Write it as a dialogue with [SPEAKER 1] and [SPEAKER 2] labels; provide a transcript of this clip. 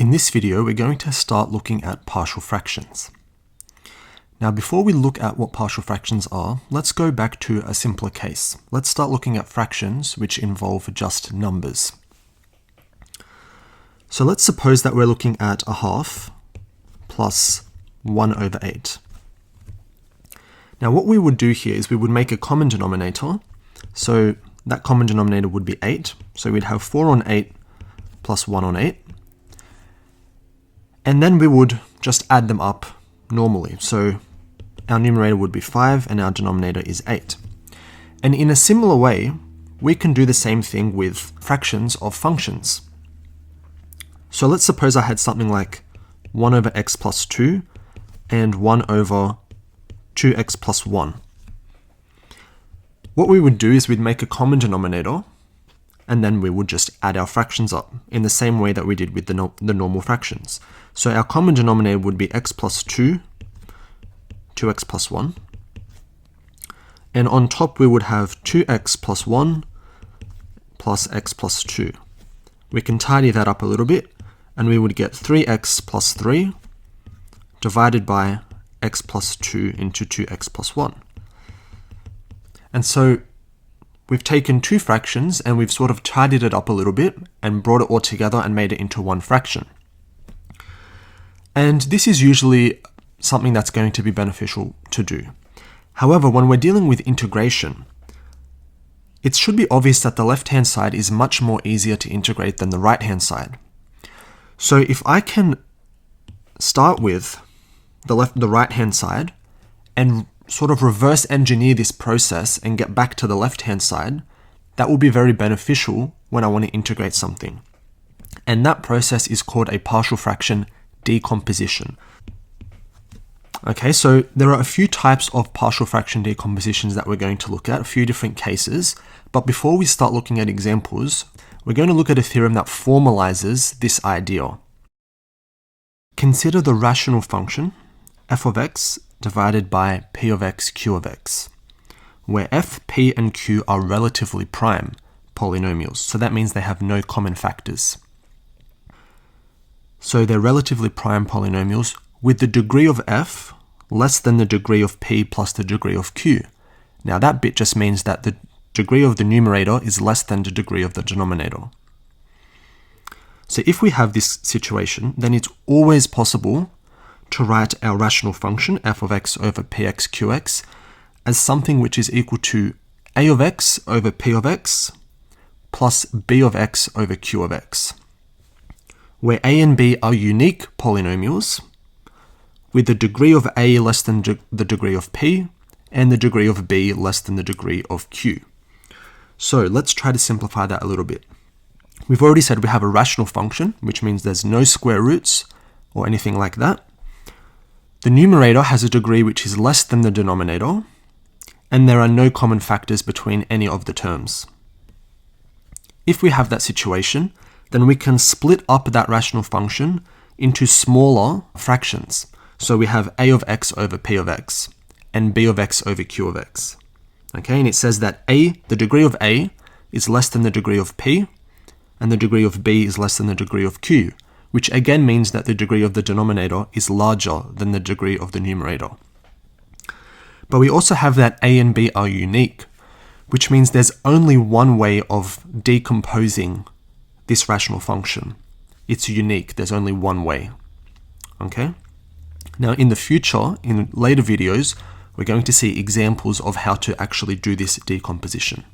[SPEAKER 1] In this video, we're going to start looking at partial fractions. Now, before we look at what partial fractions are, let's go back to a simpler case. Let's start looking at fractions which involve just numbers. So let's suppose that we're looking at a half plus 1/8. Now, what we would do here is we would make a common denominator. So that common denominator would be 8. So we'd have 4 on 8 plus 1 on 8. And then we would just add them up normally. So our numerator would be 5 and our denominator is 8. And in a similar way, we can do the same thing with fractions of functions. So let's suppose I had something like 1 over x plus 2 and 1 over 2x plus 1. What we would do is we'd make a common denominator, and then we would just add our fractions up in the same way that we did with the normal fractions. So our common denominator would be x plus 2, 2x plus 1. And on top we would have 2x plus 1 plus x plus 2. We can tidy that up a little bit, and we would get 3x plus 3 divided by x plus 2 into 2x plus 1. And so we've taken two fractions and we've sort of tidied it up a little bit and brought it all together and made it into one fraction. And this is usually something that's going to be beneficial to do. However, when we're dealing with integration, it should be obvious that the left-hand side is much more easier to integrate than the right-hand side. So if I can start with the right-hand side and sort of reverse engineer this process and get back to the left-hand side, that will be very beneficial when I want to integrate something. And that process is called a partial fraction decomposition. Okay, so there are a few types of partial fraction decompositions that we're going to look at, a few different cases. But before we start looking at examples, we're going to look at a theorem that formalizes this idea. Consider the rational function f of x divided by p of x, q of x, where f, p, and q are relatively prime polynomials. So that means they have no common factors. So they're relatively prime polynomials with the degree of f less than the degree of p plus the degree of q. Now that bit just means that the degree of the numerator is less than the degree of the denominator. So if we have this situation, then it's always possible to write our rational function f of x over px qx as something which is equal to a of x over p of x plus b of x over q of x, where a and b are unique polynomials with the degree of a less than the degree of p and the degree of b less than the degree of q. So let's try to simplify that a little bit. We've already said we have a rational function, which means there's no square roots or anything like that. The numerator has a degree which is less than the denominator, and there are no common factors between any of the terms. If we have that situation, then we can split up that rational function into smaller fractions. So we have a of x over p of x, and b of x over q of x. Okay, and it says that the degree of a is less than the degree of p, and the degree of b is less than the degree of q, which again means that the degree of the denominator is larger than the degree of the numerator. But we also have that a and b are unique, which means there's only one way of decomposing this rational function. It's unique, there's only one way. Okay? Now in the future, in later videos, we're going to see examples of how to actually do this decomposition.